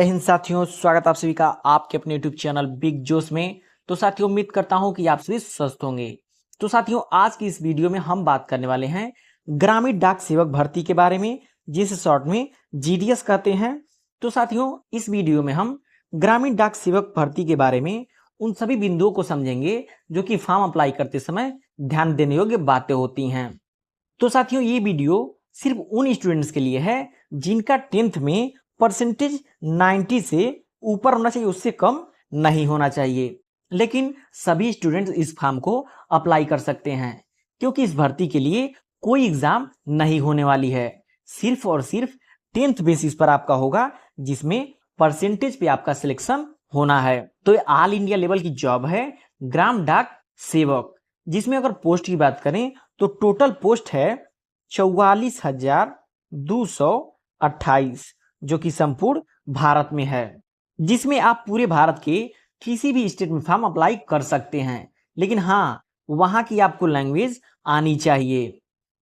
जय हिंद साथियों, स्वागत आप सभी का आपके अपने यूट्यूब चैनल बिग जोश में। तो साथियों, उम्मीद करता हूं कि आप सभी स्वस्थ होंगे। तो साथियों, आज की इस वीडियो में हम बात करने वाले हैं ग्रामीण डाक सेवक भर्ती के बारे में, जिसे शॉर्ट में जीडीएस कहते हैं। तो साथियों, इस वीडियो में हम ग्रामीण डाक सेवक भर्ती के बारे में उन सभी बिंदुओं को समझेंगे जो कि फॉर्म अप्लाई करते समय ध्यान देने योग्य बातें होती हैं। तो साथियों, ये वीडियो सिर्फ उन स्टूडेंट्स के लिए है जिनका 10th में परसेंटेज 90 से ऊपर होना चाहिए, उससे कम नहीं होना चाहिए। लेकिन सभी स्टूडेंट्स इस फॉर्म को अप्लाई कर सकते हैं, क्योंकि इस भर्ती के लिए कोई एग्जाम नहीं होने वाली है। सिर्फ और सिर्फ 10th बेसिस पर आपका होगा, जिसमें परसेंटेज पे आपका सिलेक्शन होना है। तो ये ऑल इंडिया लेवल की जॉब है, ग्राम डाक सेवक, जिसमें अगर पोस्ट की बात करें तो टोटल पोस्ट है 44,228, जो कि संपूर्ण भारत में है, जिसमें आप पूरे भारत के किसी भी स्टेट में फॉर्म अप्लाई कर सकते हैं। लेकिन हाँ, वहां की आपको लैंग्वेज आनी चाहिए।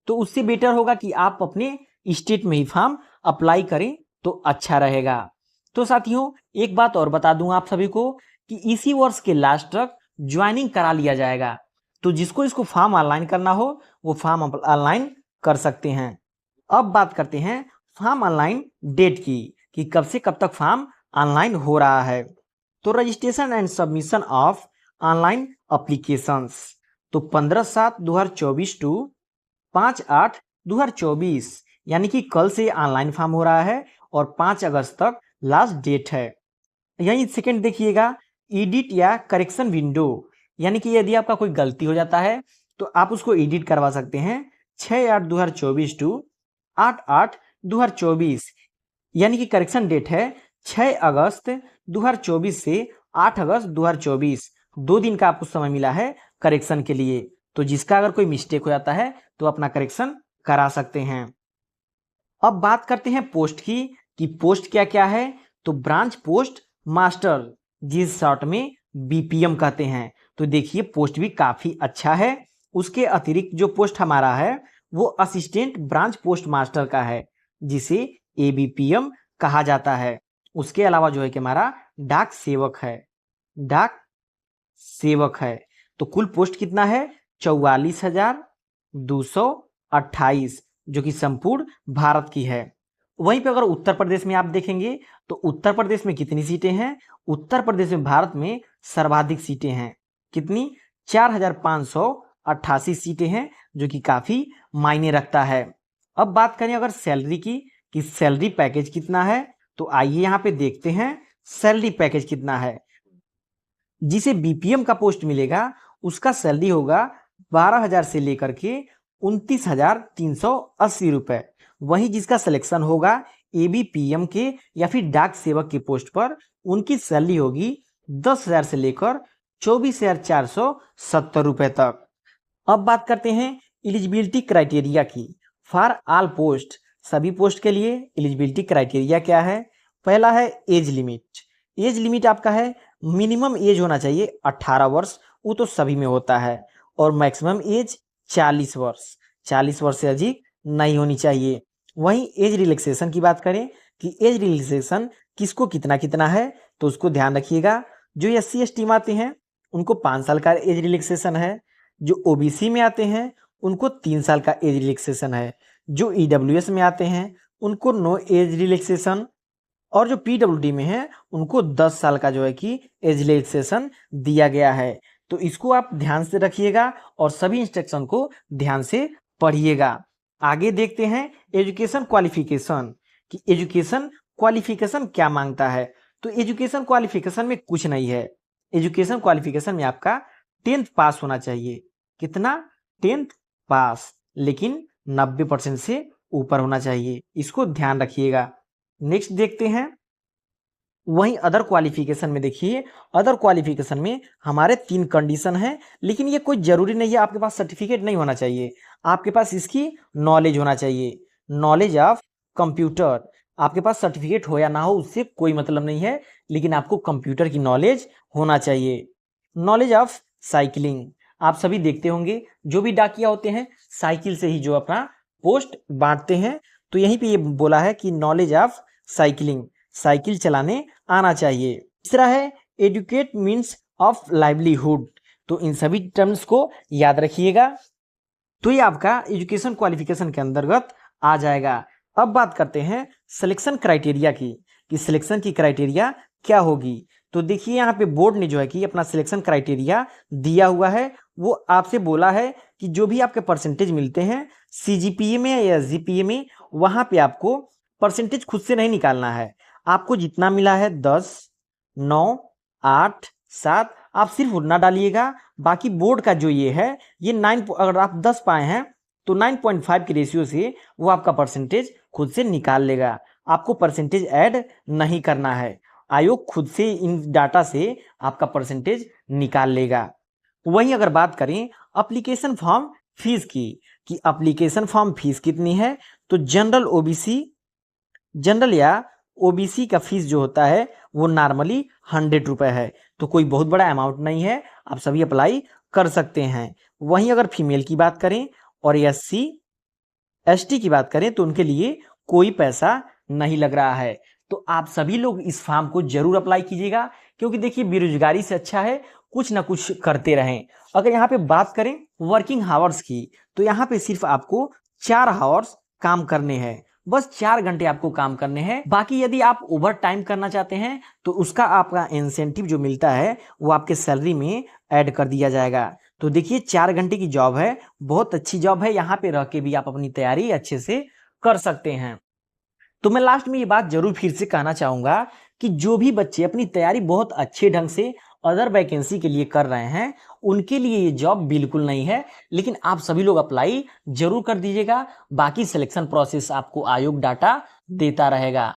तो उससे बेटर होगा कि आप अपने स्टेट में ही फॉर्म अप्लाई करें तो अच्छा रहेगा। तो साथियों, एक बात और बता दूं आप सभी को कि इसी वर्ष के लास्ट तक ज्वाइनिंग करा लिया जाएगा। तो जिसको इसको फॉर्म ऑनलाइन करना हो वो फॉर्म ऑनलाइन कर सकते हैं। अब बात करते हैं फॉर्म ऑनलाइन डेट की, कि कब से कब तक फॉर्म ऑनलाइन हो रहा है। तो registration and submission of online applications, तो 15/7/2024 टू 5/8/2024, यानी कि कल से ऑनलाइन फॉर्म हो रहा है और 5 अगस्त तक लास्ट डेट है। यही सेकंड देखिएगा, एडिट या करेक्शन विंडो, यानी कि यदि आपका कोई गलती हो जाता है तो आप उसको एडिट करवा सकते हैं 6/8/2024 टू 8/8/2024, यानी कि करेक्शन डेट है 6 अगस्त 2024 से 8 अगस्त 2024। 2 दिन का आपको समय मिला है करेक्शन के लिए। तो जिसका अगर कोई मिस्टेक हो जाता है तो अपना करेक्शन करा सकते हैं। अब बात करते हैं पोस्ट की, कि पोस्ट क्या क्या है। तो ब्रांच पोस्ट मास्टर, जिस शॉर्ट में बीपीएम कहते हैं। तो देखिए, पोस्ट भी काफी अच्छा है। उसके अतिरिक्त जो पोस्ट हमारा है वो असिस्टेंट ब्रांच पोस्ट मास्टर का है, जिसे एबीपीएम कहा जाता है। उसके अलावा जो है कि हमारा डाक सेवक है, डाक सेवक है। तो कुल पोस्ट कितना है? 44,228, जो कि संपूर्ण भारत की है। वहीं पे अगर उत्तर प्रदेश में आप देखेंगे तो उत्तर प्रदेश में कितनी सीटें हैं? उत्तर प्रदेश में भारत में सर्वाधिक सीटें हैं। कितनी? 4,588 सीटें हैं, जो कि काफी मायने रखता है। अब बात करें अगर सैलरी की, कि सैलरी पैकेज कितना है, तो आइए यहाँ पे देखते हैं सैलरी पैकेज कितना है। जिसे बीपीएम का पोस्ट मिलेगा उसका सैलरी होगा 12,000 से लेकर के 29,380 रुपए। वहीं जिसका सिलेक्शन होगा एबीपीएम के या फिर डाक सेवक के पोस्ट पर, उनकी सैलरी होगी 10,000 से लेकर 24,470 रुपए तक। अब बात करते हैं एलिजिबिलिटी क्राइटेरिया की। फॉर ऑल पोस्ट, सभी पोस्ट के लिए एलिजिबिलिटी क्राइटेरिया क्या है? पहला है एज लिमिट। एज लिमिट आपका है, मिनिमम एज होना चाहिए 18 वर्ष, वो तो सभी में होता है, और मैक्सिमम एज 40 वर्ष। 40 वर्ष से अधिक नहीं होनी चाहिए। वहीं एज रिलैक्सेशन की बात करें कि एज रिलैक्सेशन किसको कितना कितना है, तो उसको ध्यान रखिएगा। जो SC/ST में आते हैं उनको 5 साल का एज रिलैक्सेशन है। जो ओबीसी में आते हैं उनको 3 साल का एज रिलैक्सेशन है। जो ईडब्ल्यूएस में आते हैं उनको नो एज रिलैक्सेशन, और जो पीडब्ल्यूडी में है उनको 10 साल का जो है कि एज रिलैक्सेशन दिया गया है। तो इसको आप ध्यान से रखिएगा और सभी इंस्ट्रक्शन को ध्यान से पढ़िएगा। आगे देखते हैं एजुकेशन क्वालिफिकेशन, कि एजुकेशन क्वालिफिकेशन क्या मांगता है। तो एजुकेशन क्वालिफिकेशन में कुछ नहीं है। एजुकेशन क्वालिफिकेशन में आपका 10th पास होना चाहिए। कितना? 10th पास, लेकिन 90% से ऊपर होना चाहिए। इसको ध्यान रखिएगा। नेक्स्ट देखते हैं, वहीं अदर क्वालिफिकेशन में देखिए, अदर क्वालिफिकेशन में हमारे 3 कंडीशन है, लेकिन ये कोई जरूरी नहीं है आपके पास सर्टिफिकेट नहीं होना चाहिए, आपके पास इसकी नॉलेज होना चाहिए। नॉलेज ऑफ कंप्यूटर, आपके पास सर्टिफिकेट हो या ना हो उससे कोई मतलब नहीं है, लेकिन आपको कंप्यूटर की नॉलेज होना चाहिए। नॉलेज ऑफ साइकिलिंग, आप सभी देखते होंगे जो भी डाकिया होते हैं साइकिल से ही जो अपना पोस्ट बांटते हैं। तो यहीं पे ये बोला है कि नॉलेज ऑफ साइकिलिंग, साइकिल चलाने आना चाहिए। तीसरा है एजुकेट मीन्स ऑफ लाइवलीहुड। तो इन सभी टर्म्स को याद रखिएगा। तो ये आपका एजुकेशन क्वालिफिकेशन के अंतर्गत आ जाएगा। अब बात करते हैं सिलेक्शन क्राइटेरिया की, कि सिलेक्शन की क्राइटेरिया क्या होगी। तो देखिए यहाँ पे बोर्ड ने जो है कि अपना सिलेक्शन क्राइटेरिया दिया हुआ है। वो आपसे बोला है कि जो भी आपके परसेंटेज मिलते हैं सीजीपीए में या एसजीपीए में, वहां पे आपको परसेंटेज खुद से नहीं निकालना है। आपको जितना मिला है 10, 9, 8, 7 आप सिर्फ उतना डालिएगा। बाकी बोर्ड का जो ये है ये 9, अगर आप 10 पाए हैं तो 9.5 के रेशियो से वो आपका परसेंटेज खुद से निकाल लेगा। आपको परसेंटेज ऐड नहीं करना है, आयोग खुद से इन डाटा से आपका परसेंटेज निकाल लेगा। वहीं अगर बात करें एप्लीकेशन फॉर्म फीस की, कि एप्लीकेशन फॉर्म फीस कितनी है, तो जनरल ओबीसी, जनरल या ओबीसी का फीस जो होता है वो नॉर्मली 100 रुपये है। तो कोई बहुत बड़ा अमाउंट नहीं है, आप सभी अप्लाई कर सकते हैं। वहीं अगर फीमेल की बात करें और एससी एसटी की बात करें तो उनके लिए कोई पैसा नहीं लग रहा है। तो आप सभी लोग इस फॉर्म को जरूर अप्लाई कीजिएगा, क्योंकि देखिए बेरोजगारी से अच्छा है कुछ ना कुछ करते रहें। अगर यहाँ पे बात करें वर्किंग हावर्स की, तो यहाँ पे सिर्फ आपको 4 हावर्स काम करने हैं, बस 4 घंटे आपको काम करने हैं। बाकी यदि आप ओवर टाइम करना चाहते हैं तो उसका आपका इंसेंटिव जो मिलता है वो आपके सैलरी में ऐड कर दिया जाएगा। तो देखिए 4 घंटे की जॉब है, बहुत अच्छी जॉब है, यहाँ पे रह के भी आप अपनी तैयारी अच्छे से कर सकते हैं। तो मैं लास्ट में ये बात जरूर फिर से कहना चाहूंगा कि जो भी बच्चे अपनी तैयारी बहुत अच्छे ढंग से अदर वैकेंसी के लिए कर रहे हैं उनके लिए ये जॉब बिल्कुल नहीं है, लेकिन आप सभी लोग अप्लाई जरूर कर दीजिएगा। बाकी सिलेक्शन प्रोसेस आपको आयोग डाटा देता रहेगा।